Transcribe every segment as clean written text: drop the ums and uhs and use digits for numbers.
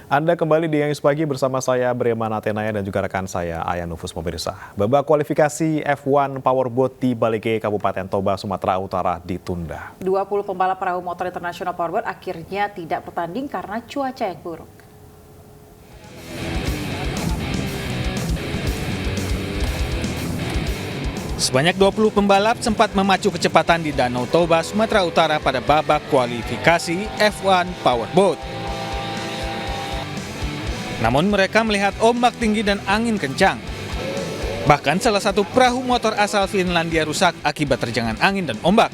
Anda kembali di News Pagi bersama saya Breman Atenaya dan juga rekan saya Ayan Nufus pemirsa. Babak kualifikasi F1 Powerboat di Balige Kabupaten Toba, Sumatera Utara ditunda. 20 pembalap perahu motor internasional Powerboat akhirnya tidak bertanding karena cuaca yang buruk. Sebanyak 20 pembalap sempat memacu kecepatan di Danau Toba, Sumatera Utara pada babak kualifikasi F1 Powerboat. Namun mereka melihat ombak tinggi dan angin kencang. Bahkan salah satu perahu motor asal Finlandia rusak akibat terjangan angin dan ombak.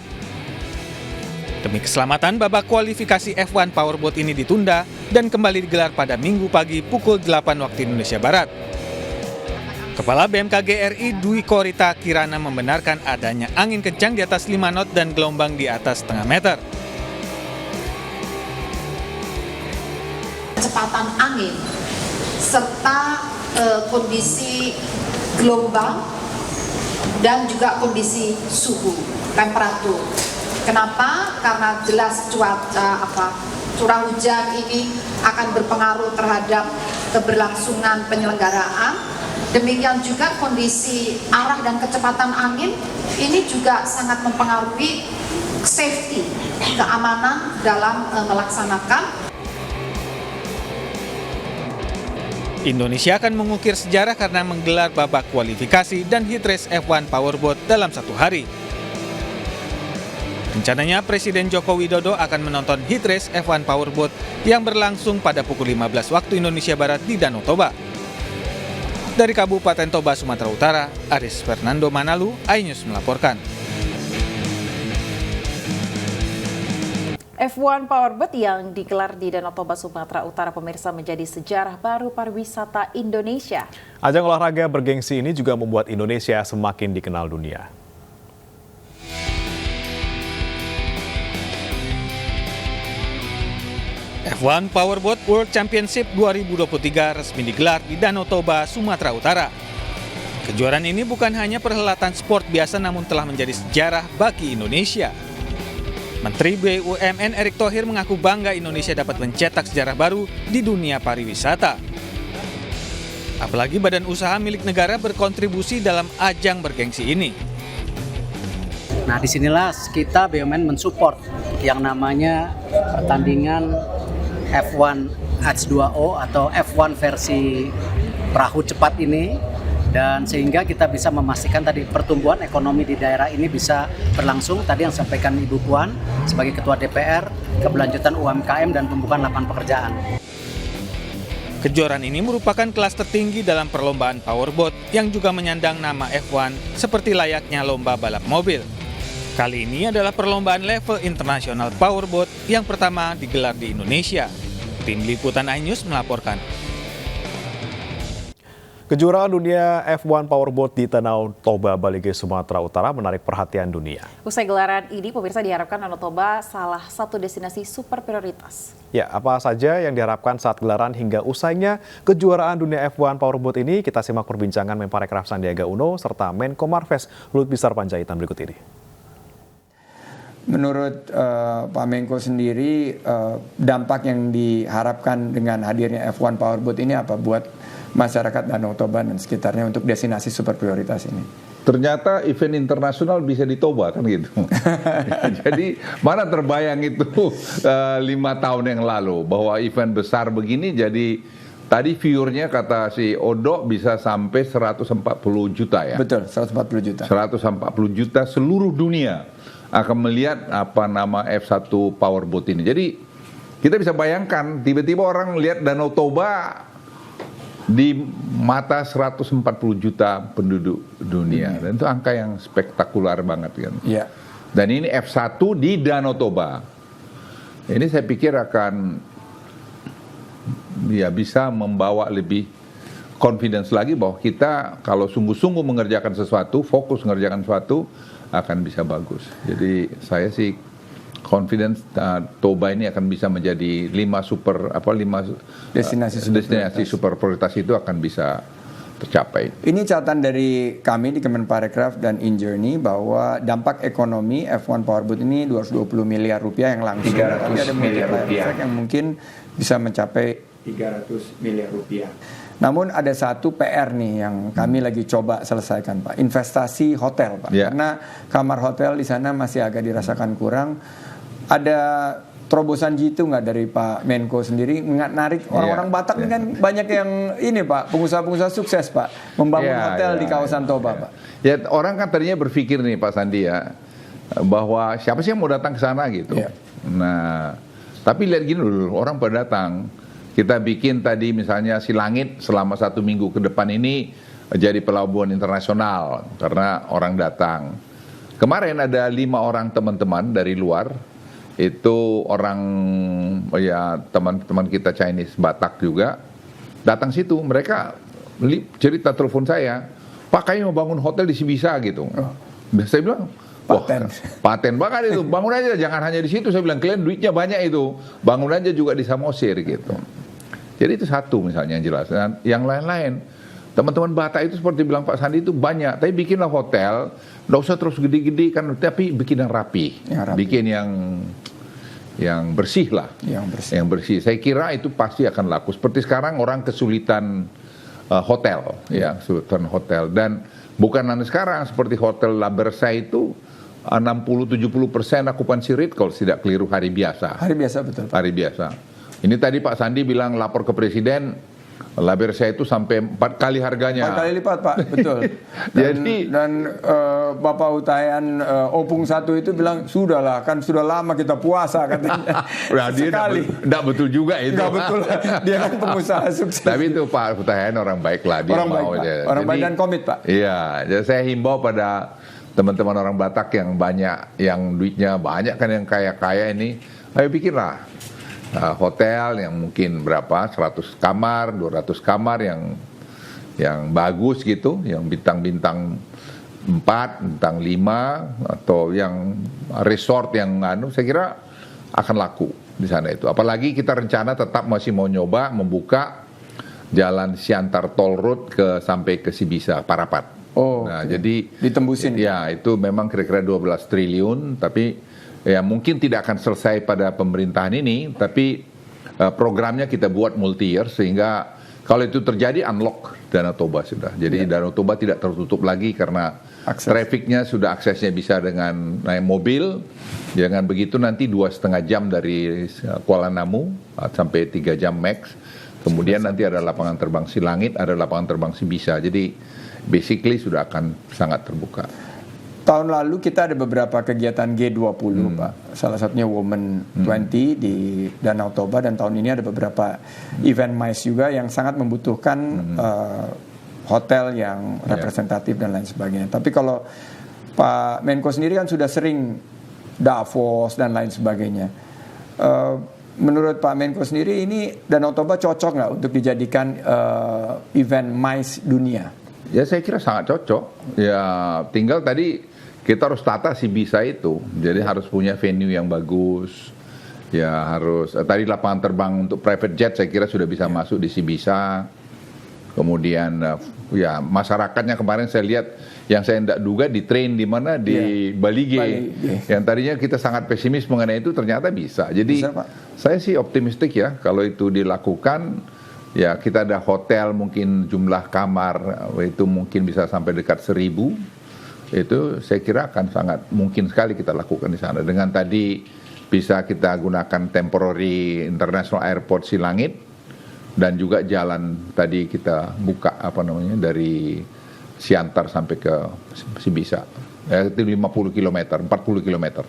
Demi keselamatan, babak kualifikasi F1 Powerboat ini ditunda dan kembali digelar pada Minggu pagi pukul 8 waktu Indonesia Barat. Kepala BMKG RI Dwi Korita Kirana membenarkan adanya angin kencang di atas 5 knot dan gelombang di atas setengah meter. Kecepatan angin serta kondisi gelombang dan juga kondisi suhu, temperatur. Kenapa? Karena jelas curah hujan ini akan berpengaruh terhadap keberlangsungan penyelenggaraan. Demikian juga kondisi arah dan kecepatan angin ini juga sangat mempengaruhi safety, keamanan dalam melaksanakan. Indonesia akan mengukir sejarah karena menggelar babak kualifikasi dan heat race F1 Powerboat dalam satu hari. Rencananya Presiden Joko Widodo akan menonton heat race F1 Powerboat yang berlangsung pada pukul 15 waktu Indonesia Barat di Danau Toba. Dari Kabupaten Toba, Sumatera Utara, Aris Fernando Manalu, iNews melaporkan. F1 Powerboat yang digelar di Danau Toba, Sumatera Utara pemirsa menjadi sejarah baru pariwisata Indonesia. Ajang olahraga bergengsi ini juga membuat Indonesia semakin dikenal dunia. F1 Powerboat World Championship 2023 resmi digelar di Danau Toba, Sumatera Utara. Kejuaraan ini bukan hanya perhelatan sport biasa namun telah menjadi sejarah bagi Indonesia. Menteri BUMN Erick Thohir mengaku bangga Indonesia dapat mencetak sejarah baru di dunia pariwisata. Apalagi badan usaha milik negara berkontribusi dalam ajang bergengsi ini. Nah, disinilah kita BUMN mensupport yang namanya pertandingan F1 H2O atau F1 versi perahu cepat ini. Dan sehingga kita bisa memastikan tadi pertumbuhan ekonomi di daerah ini bisa berlangsung. Tadi yang disampaikan Ibu Puan sebagai Ketua DPR, keberlanjutan UMKM dan pembukaan lapangan pekerjaan. Kejuaraan ini merupakan kelas tertinggi dalam perlombaan powerboat yang juga menyandang nama F1 seperti layaknya lomba balap mobil. Kali ini adalah perlombaan level internasional powerboat yang pertama digelar di Indonesia. Tim Liputan iNews melaporkan. Kejuaraan dunia F1 Powerboat di Danau Toba, Balige, Sumatera Utara menarik perhatian dunia. Usai gelaran ini, pemirsa diharapkan Danau Toba salah satu destinasi super prioritas. Ya, apa saja yang diharapkan saat gelaran hingga usainya kejuaraan dunia F1 Powerboat ini? Kita simak perbincangan Menparekraf Sandiaga Uno serta Menko Marves Luhut Binsar Panjaitan berikut ini. Menurut Pak Menko sendiri, dampak yang diharapkan dengan hadirnya F1 Powerboat ini apa buat masyarakat Danau Toba dan sekitarnya untuk destinasi super prioritas ini? Ternyata event internasional bisa di Toba kan gitu. Jadi mana terbayang itu 5 tahun yang lalu bahwa event besar begini jadi tadi viewernya kata si Odo bisa sampai 140 juta ya. Betul, 140 juta. 140 juta seluruh dunia akan melihat apa nama F1 Powerboat ini. Jadi kita bisa bayangkan tiba-tiba orang lihat Danau Toba di mata 140 juta penduduk dunia. Dan itu angka yang spektakuler banget kan. Iya. Dan ini F1 di Danau Toba. Ini saya pikir akan ya bisa membawa lebih confidence lagi bahwa kita kalau sungguh-sungguh mengerjakan sesuatu, fokus mengerjakan sesuatu akan bisa bagus. Jadi saya sih confidence Toba ini akan bisa menjadi 5 destinasi super prioritas itu akan bisa tercapai. Ini catatan dari kami di Kemenparekraf dan InJourney bahwa dampak ekonomi F1 Powerboat ini 220 miliar rupiah yang langsung. 300 miliar rupiah yang mungkin bisa mencapai 300 miliar rupiah. Namun ada satu PR nih yang kami lagi coba selesaikan, Pak. Investasi hotel, Pak. Karena kamar hotel di sana masih agak dirasakan kurang. Ada terobosan jitu nggak dari Pak Menko sendiri narik orang-orang Batak ini kan banyak yang ini Pak, pengusaha-pengusaha sukses Pak, membangun hotel di kawasan Toba Pak. Ya orang kan tadinya berpikir nih Pak Sandi ya, bahwa siapa sih yang mau datang ke sana gitu. Nah, tapi lihat gini dulu, orang pada datang. Kita bikin tadi misalnya Silangit selama 1 minggu ke depan ini jadi pelabuhan internasional karena orang datang. Kemarin ada 5 orang teman-teman dari luar, itu orang ya teman-teman kita Chinese Batak juga datang situ. Mereka cerita telepon saya, Pak kayaknya mau bangun hotel di Sibisa gitu. Saya bilang, paten banget itu, bangun aja, jangan hanya di situ. Saya bilang, kalian duitnya banyak itu, bangun aja juga di Samosir gitu. Jadi itu satu misalnya yang jelas. Dan yang lain-lain, teman-teman Batak itu seperti bilang Pak Sandi itu banyak, tapi bikinlah hotel, nggak usah terus gede-gede kan, tapi bikin yang rapi. Bikin yang bersih lah, yang bersih. Saya kira itu pasti akan laku. Seperti sekarang orang kesulitan hotel, kesulitan hotel, dan bukan hanya sekarang, seperti hotel La Versailles itu 60-70% okupansi rate kalau tidak keliru hari biasa. Hari biasa betul. Hari biasa. Ini tadi Pak Sandi bilang lapor ke Presiden, La Versailles itu sampai 4 kali harganya. 4 kali lipat Pak, betul. Dan Bapak Utayan Opung 1 itu bilang, sudahlah, kan sudah lama kita puasa katanya. Nah, dia enggak betul juga itu. Enggak betul, dia kan pengusaha sukses. Tapi itu Pak Utayan orang baik lah. Dia orang baik Pak, orang baik dan komit Pak. Iya, jadi saya himbau pada teman-teman orang Batak yang banyak, yang duitnya banyak kan, yang kaya-kaya ini, ayo bikinlah hotel yang mungkin berapa 100 kamar, 200 kamar yang bagus gitu, yang bintang-bintang 4, bintang 5, atau yang resort yang saya kira akan laku di sana itu. Apalagi kita rencana tetap masih mau nyoba membuka jalan Siantar Toll Road sampai ke Sibisa Parapat. Nah, jadi ditembusin. Ya, itu memang kira-kira 12 triliun, tapi ya mungkin tidak akan selesai pada pemerintahan ini, tapi programnya kita buat multi-year sehingga kalau itu terjadi unlock Danau Toba sudah. Jadi Danau Toba tidak tertutup lagi karena trafficnya sudah, aksesnya bisa dengan naik mobil. Jangan begitu nanti 2,5 jam dari Kuala Namu sampai 3 jam max. Kemudian nanti ada lapangan terbang Silangit, ada lapangan terbang Sibisa. Jadi basically sudah akan sangat terbuka. Tahun lalu kita ada beberapa kegiatan G20 Pak, salah satunya Women 20 di Danau Toba, dan tahun ini ada beberapa event MICE juga yang sangat membutuhkan hotel yang representatif dan lain sebagainya. Tapi kalau Pak Menko sendiri kan sudah sering Davos dan lain sebagainya. Menurut Pak Menko sendiri ini Danau Toba cocok nggak untuk dijadikan event MICE dunia? Ya saya kira sangat cocok. Ya tinggal tadi kita harus tata Sibisa itu. Jadi harus punya venue yang bagus. Ya harus, tadi lapangan terbang untuk private jet saya kira sudah bisa masuk di Sibisa. Kemudian ya masyarakatnya kemarin saya lihat yang saya tidak duga di train di mana di Balige. Yang tadinya kita sangat pesimis mengenai itu ternyata bisa. Jadi saya sih optimistik ya kalau itu dilakukan. Ya kita ada hotel mungkin jumlah kamar itu mungkin bisa sampai dekat 1.000. Itu saya kira akan sangat mungkin sekali kita lakukan di sana. Dengan tadi bisa kita gunakan temporary international airport Silangit, dan juga jalan tadi kita buka dari Siantar sampai ke Sibisa. Itu 50 km, 40 km.